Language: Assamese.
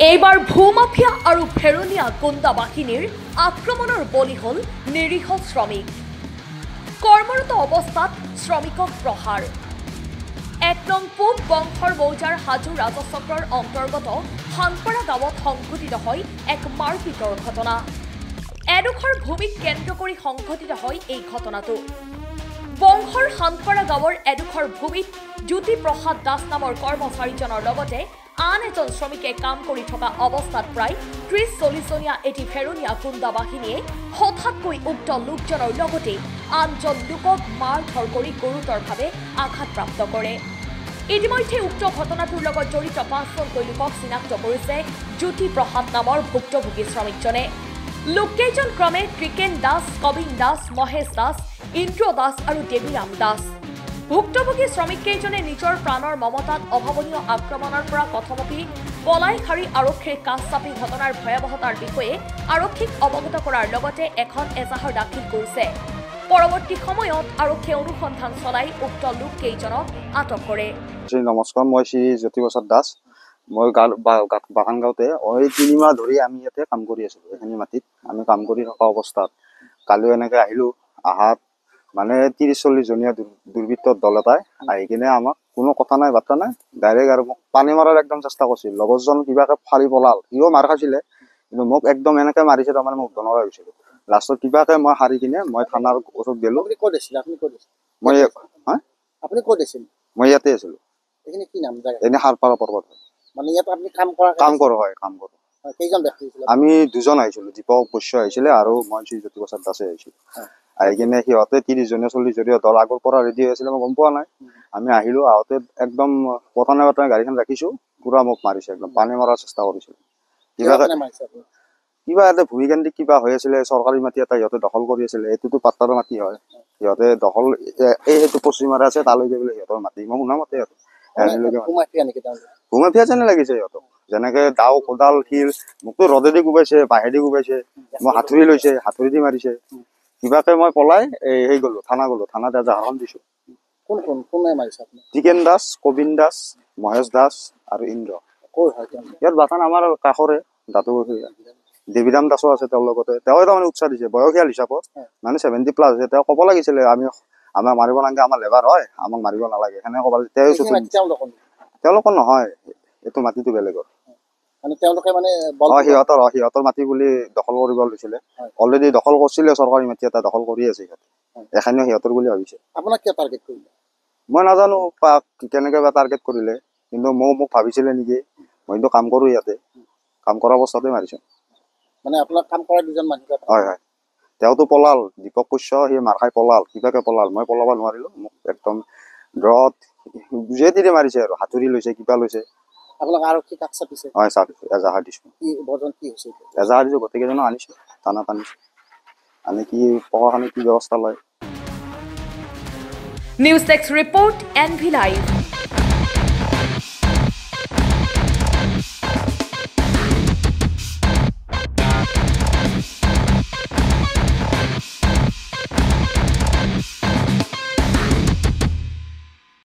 এইবাৰ ভূমাফিয়া আৰু ফেৰনীয়া গুণ্ডা বাহিনীৰ আক্ৰমণৰ বলি হ'ল নিৰীহ শ্ৰমিক। কৰ্মৰত অৱস্থাত শ্ৰমিকক প্ৰহাৰ। ১ নং পূব বংশৰ মৌজাৰ হাজো ৰাজচক্ৰৰ অন্তৰ্গত হানপাৰা গাঁৱত সংঘটিত হয় এক মাৰপিটৰ ঘটনা। এডোখৰ ভূমিক কেন্দ্ৰ কৰি সংঘটিত হয় এই ঘটনাটো। বংশৰ হানপাৰা গাঁৱৰ এডোখৰ ভূমিত জ্যোতি প্ৰসাদ দাস নামৰ কৰ্মচাৰীজনৰ লগতে আন এজন শ্ৰমিকে কাম কৰি থকা অৱস্থাত প্ৰায় ৩০-৪০ জনীয়া এটি ফেৰনীয়া গুণ্ডা বাহিনীয়ে হঠাৎকৈ উক্ত লোকজনৰ লগতে আনজন লোকক মাৰধৰ কৰি গুৰুতৰভাৱে আঘাতপ্ৰাপ্ত কৰে। ইতিমধ্যে উক্ত ঘটনাটোৰ লগত জড়িত ৫জনকৈ লোকক চিনাক্ত কৰিছে জ্যোতি প্ৰসাদ নামৰ ভুক্তভোগী শ্ৰমিকজনে। লোককেইজন ক্ৰমে ত্ৰিকেন দাস, কবিন দাস, মহেশ দাস, ইন্দ্ৰ দাস আৰু দেৱীৰাম দাস। ভুক্তভোগী শ্ৰমিককেইজনে নিজৰ প্ৰাণৰ মমতাত অভাৱনীয় আক্ৰমণৰ পৰা প্ৰথমতে পলাই সাৰি আৰক্ষীৰ কাষ চাপি ঘটনাৰ ভয়াৱহতাৰ বিষয়ে আৰক্ষীক অৱগত কৰাৰ লগতে এখন এজাহাৰ দাখিল কৰিছে। পৰৱৰ্তী সময়ত আৰক্ষীয়ে অনুসন্ধান চলাই উক্ত লোককেইজনক আটক কৰে। নমস্কাৰ, মই শ্ৰী জ্যোতি প্ৰসাদ দাস। মই বাগান গাঁৱতে ৩ মাহ ধৰি আমি ইয়াতে কাম কৰি আছিলোঁ। এইখিনি মাটিত আমি কাম কৰি থকা অৱস্থাত কালিও এনেকৈ আহিলোঁ। আহাত মানে ৩০-৪০ জনীয়া দুৰ্বৃত্তৰ দল এটাই আহি কিনে আমাক কোনো কথা নাই বাৰ্তা নাই ডাইৰেক্ট আৰু মোক পানী মৰাৰ একদম চেষ্টা কৰিছিল। লগৰজন কিবাকে ফালি পলাল, সিও মাৰ খাইছিলে, কিন্তু মোক একদম এনেকৈ মাৰিছে, তাৰমানে মোক ধনৰা হৈছিলোঁ। লাষ্টত কিবাকে মই হাৰি কিনে মই থানাৰ ওচৰত গ'লোঁ। মই ইয়াতে আছিলোঁ। এনে হাৰপাৰা পৰ্বত কাম কৰোঁ। আমি 2জন আহিছিলোঁ, দীপক বৈশ্য আহিছিলে আৰু মই শ্ৰী জ্যোতি প্ৰসাদ দাসে আহিছিলোঁ। আহি কিনে সিহঁতে ৩০-৪০ জনীয়া দল আগৰ পৰা ৰেডি হৈ আছিলে, মই গম পোৱা নাই। আমি আহিলোঁ, আহোঁতে একদম পতানে গাড়ীখন ৰাখিছোঁ, পুৰা মোক মাৰিছে, একদম পানী মৰাৰ চেষ্টা কৰিছিল। কিবা এটা ভূমিকেন্দ্ৰিক কিবা হৈ আছিলে, চৰকাৰী মাটি এটা সিহঁতে দখল কৰি আছিলে। এইটোতো পাট্টাৰ মাটি হয়, সিহঁতে দখল এইটো পশ্চিমাৰে আছে, তালৈকে বোলে সিহঁতৰ মাটি। মই শুনা মতে আৰু ভূমাফিয়া যেনে লাগিছে সিহঁতক, যেনেকে দাও, কোদাল, শিল, মোকতো ৰদেদি কোবাইছে, বাঁহেদি কোবাইছে, মোক হাতুৰি লৈছে, হাতুৰি দি মাৰিছে। কিবাকে মই পলাই গ'লো, থানাত এজাহাৰখন দিছোঁ। ত্ৰিকেন দাস, কবিন দাস, মহেশ দাস আৰু ইন্দ্ৰ। ইয়াত বাথান আমাৰ কাষৰে দাঁতু। দেৱীৰাম দাসো আছে তেওঁৰ লগতে। তেওঁ তাৰমানে উৎসাহ দিছে, বয়সীয়াল হিচাপত মানে 70+ হৈছে। তেওঁ ক'ব লাগিছিলে আমাক মাৰিব নালাগে, আমাৰ লেবাৰ হয়, আমাক মাৰিব নালাগে, সেনেকে ক'ব লাগিছিল। তেওঁলোকৰ নহয়, এইটো মাটিটো বেলেগৰ। সিহঁতৰ মাটি বুলি দখল কৰিব লৈছিলে। অলৰেডি দখল কৰিছিলে, চৰকাৰী মাটি এটা দখল কৰি আছে সিহঁতে। এখানেও সিহঁতৰ বুলি ভাবিছে। মই নাজানো কেনেকে বা টাৰ্গেট কৰিলে, কিন্তু মোক ভাবিছিলে নেকি। মইতো কাম কৰোঁ ইয়াতে, কাম কৰা অৱস্থাতে মাৰিছোঁ। হয়। তেওঁতো পলাল, দীপক বৈশ্য, সি মাৰ খাই পলাল, কিবাকে পলাল, মই পলাব নোৱাৰিলোঁ। মোক একদম ড্ৰত জেদি মাৰিছে আৰু হাতুৰি লৈছে, কিবা লৈছে। হয়, এজাহাৰ দিছোঁ। এজাহাৰ দিছোঁ, গোটেইকেইজনক আনিছোঁ, থানাত আনিছোঁ। আনি কি প্ৰশাসনে কি ব্যৱস্থা লয়। News desk report NV Live।